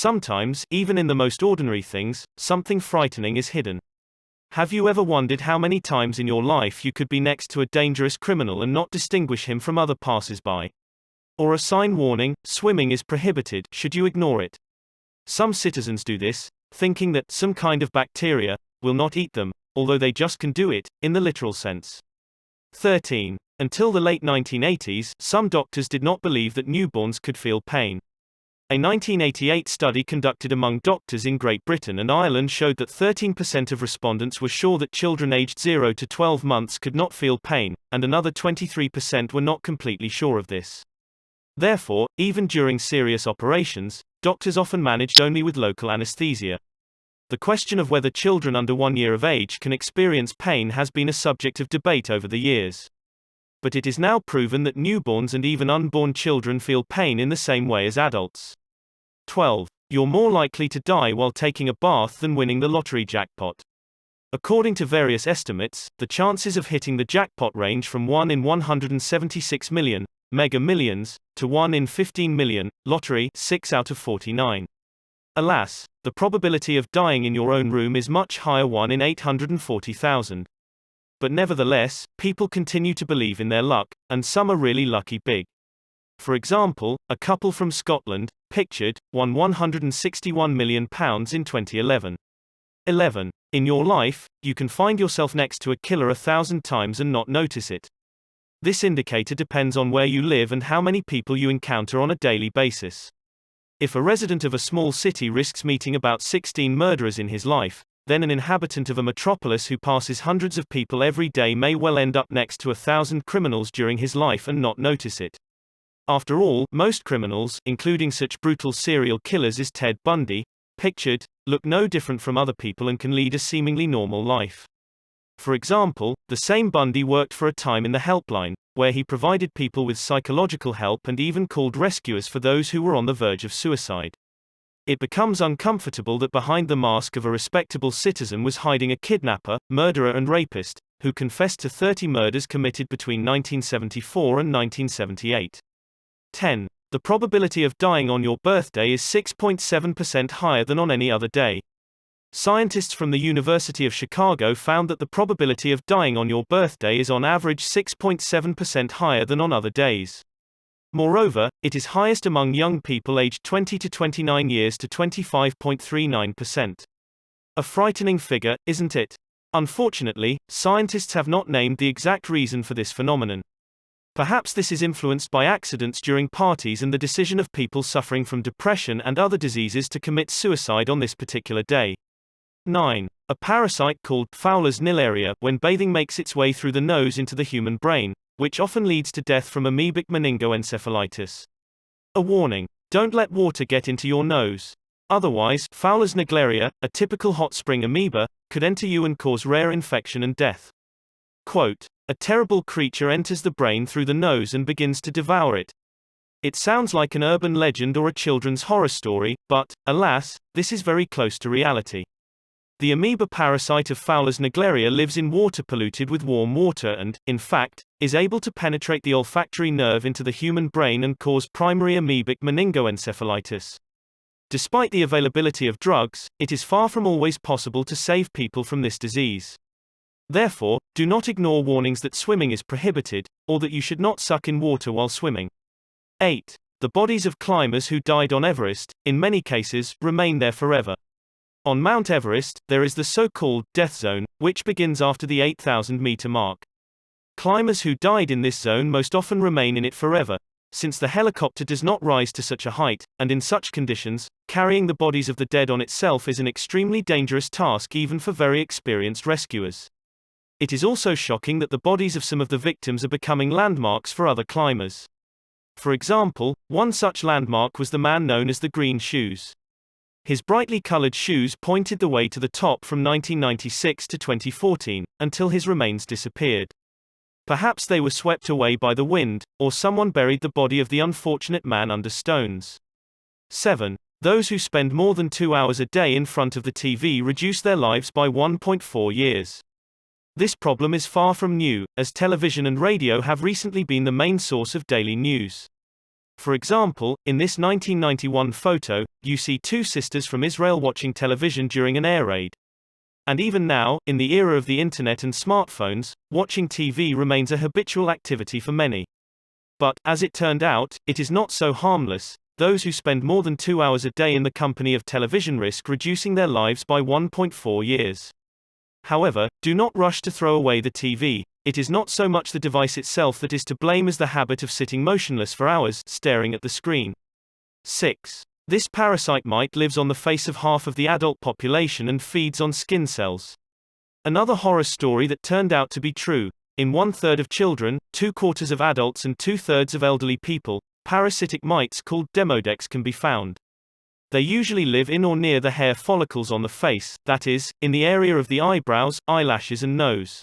Sometimes, even in the most ordinary things, something frightening is hidden. Have you ever wondered how many times in your life you could be next to a dangerous criminal and not distinguish him from other passers-by? Or a sign warning, swimming is prohibited, should you ignore it? Some citizens do this, thinking that some kind of bacteria will not eat them, although they just can do it, in the literal sense. 13. Until the late 1980s, some doctors did not believe that newborns could feel pain. A 1988 study conducted among doctors in Great Britain and Ireland showed that 13% of respondents were sure that children aged 0 to 12 months could not feel pain, and another 23% were not completely sure of this. Therefore, even during serious operations, doctors often managed only with local anesthesia. The question of whether children under 1 year of age can experience pain has been a subject of debate over the years. But it is now proven that newborns and even unborn children feel pain in the same way as adults. 12. You're more likely to die while taking a bath than winning the lottery jackpot. According to various estimates, the chances of hitting the jackpot range from 1 in 176 million, mega millions, to 1 in 15 million, lottery, 6 out of 49. Alas, the probability of dying in your own room is much higher, 1 in 840,000. But nevertheless, people continue to believe in their luck, and some are really lucky big. For example, a couple from Scotland, pictured, won £161 million in 2011. 11. In your life, you can find yourself next to a killer 1,000 times and not notice it. This indicator depends on where you live and how many people you encounter on a daily basis. If a resident of a small city risks meeting about 16 murderers in his life, then an inhabitant of a metropolis who passes hundreds of people every day may well end up next to 1,000 criminals during his life and not notice it. After all, most criminals, including such brutal serial killers as Ted Bundy, pictured, look no different from other people and can lead a seemingly normal life. For example, the same Bundy worked for a time in the helpline, where he provided people with psychological help and even called rescuers for those who were on the verge of suicide. It becomes uncomfortable that behind the mask of a respectable citizen was hiding a kidnapper, murderer and rapist, who confessed to 30 murders committed between 1974 and 1978. 10. The probability of dying on your birthday is 6.7% higher than on any other day. Scientists from the University of Chicago found that the probability of dying on your birthday is on average 6.7% higher than on other days. Moreover, it is highest among young people aged 20 to 29 years to 25.39%. A frightening figure, isn't it? Unfortunately, scientists have not named the exact reason for this phenomenon. Perhaps this is influenced by accidents during parties and the decision of people suffering from depression and other diseases to commit suicide on this particular day. 9. A parasite called Fowler's Naegleria when bathing makes its way through the nose into the human brain, which often leads to death from amoebic meningoencephalitis. A warning: don't let water get into your nose. Otherwise, Fowler's Naegleria, a typical hot spring amoeba, could enter you and cause rare infection and death. Quote, a terrible creature enters the brain through the nose and begins to devour it. It sounds like an urban legend or a children's horror story, but, alas, this is very close to reality. The amoeba parasite of Fowler's Naegleria lives in water polluted with warm water and, in fact, is able to penetrate the olfactory nerve into the human brain and cause primary amoebic meningoencephalitis. Despite the availability of drugs, it is far from always possible to save people from this disease. Therefore, do not ignore warnings that swimming is prohibited, or that you should not suck in water while swimming. 8. The bodies of climbers who died on Everest, in many cases, remain there forever. On Mount Everest, there is the so-called death zone, which begins after the 8,000-meter mark. Climbers who died in this zone most often remain in it forever, since the helicopter does not rise to such a height, and in such conditions, carrying the bodies of the dead on itself is an extremely dangerous task even for very experienced rescuers. It is also shocking that the bodies of some of the victims are becoming landmarks for other climbers. For example, one such landmark was the man known as the Green Shoes. His brightly colored shoes pointed the way to the top from 1996 to 2014, until his remains disappeared. Perhaps they were swept away by the wind, or someone buried the body of the unfortunate man under stones. 7. Those who spend more than 2 hours a day in front of the TV reduce their lives by 1.4 years. This problem is far from new, as television and radio have recently been the main source of daily news. For example, in this 1991 photo, you see two sisters from Israel watching television during an air raid. And even now, in the era of the internet and smartphones, watching TV remains a habitual activity for many. But, as it turned out, it is not so harmless. Those who spend more than 2 hours a day in the company of television risk reducing their lives by 1.4 years. However, do not rush to throw away the TV. It is not so much the device itself that is to blame as the habit of sitting motionless for hours, staring at the screen. 6. This parasite mite lives on the face of half of the adult population and feeds on skin cells. Another horror story that turned out to be true. In 1/3 of children, 2/4 of adults and 2/3 of elderly people, parasitic mites called Demodex can be found. They usually live in or near the hair follicles on the face, that is, in the area of the eyebrows, eyelashes and nose.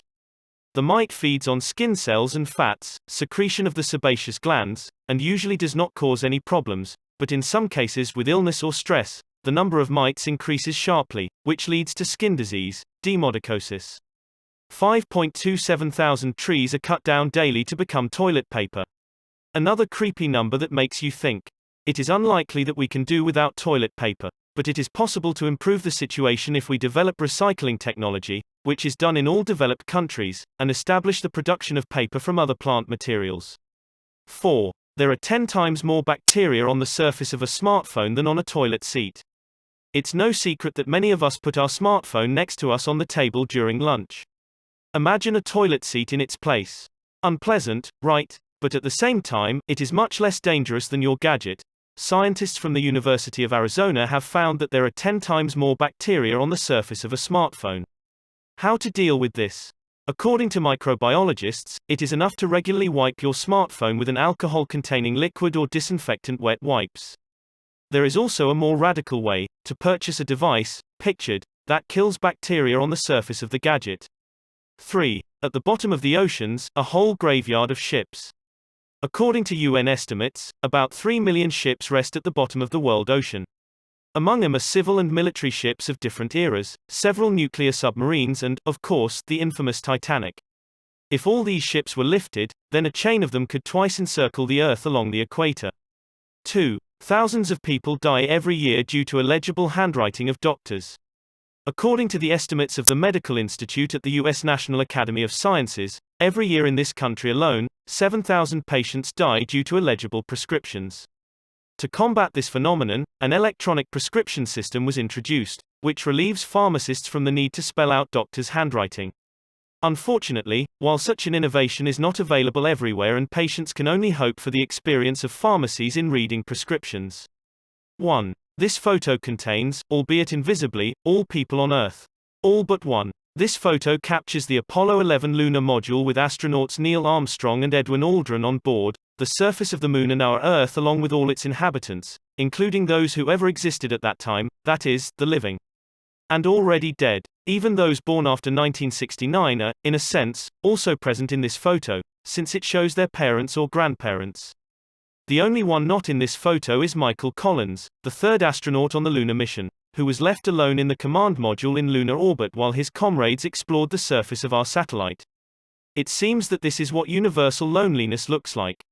The mite feeds on skin cells and fats, secretion of the sebaceous glands, and usually does not cause any problems, but in some cases with illness or stress, the number of mites increases sharply, which leads to skin disease, demodicosis. 5.27 thousand trees are cut down daily to become toilet paper. Another creepy number that makes you think. It is unlikely that we can do without toilet paper, but it is possible to improve the situation if we develop recycling technology, which is done in all developed countries, and establish the production of paper from other plant materials. 4. There are 10 times more bacteria on the surface of a smartphone than on a toilet seat. It's no secret that many of us put our smartphone next to us on the table during lunch. Imagine a toilet seat in its place. Unpleasant, right? But at the same time, it is much less dangerous than your gadget. Scientists from the University of Arizona have found that there are 10 times more bacteria on the surface of a smartphone. How to deal with this? According to microbiologists, it is enough to regularly wipe your smartphone with an alcohol-containing liquid or disinfectant wet wipes. There is also a more radical way, to purchase a device, pictured, that kills bacteria on the surface of the gadget. 3. At the bottom of the oceans, a whole graveyard of ships. According to UN estimates, about 3 million ships rest at the bottom of the world ocean. Among them are civil and military ships of different eras, several nuclear submarines and, of course, the infamous Titanic. If all these ships were lifted, then a chain of them could twice encircle the Earth along the equator. 2. Thousands of people die every year due to illegible handwriting of doctors. According to the estimates of the Medical Institute at the U.S. National Academy of Sciences, every year in this country alone, 7,000 patients die due to illegible prescriptions. To combat this phenomenon, an electronic prescription system was introduced, which relieves pharmacists from the need to spell out doctors' handwriting. Unfortunately, while such an innovation is not available everywhere and patients can only hope for the experience of pharmacies in reading prescriptions. 1. This photo contains, albeit invisibly, all people on Earth. All but one. This photo captures the Apollo 11 lunar module with astronauts Neil Armstrong and Edwin Aldrin on board, the surface of the Moon and our Earth along with all its inhabitants, including those who ever existed at that time, that is, the living. And already dead. Even those born after 1969 are, in a sense, also present in this photo, since it shows their parents or grandparents. The only one not in this photo is Michael Collins, the third astronaut on the lunar mission, who was left alone in the command module in lunar orbit while his comrades explored the surface of our satellite. It seems that this is what universal loneliness looks like.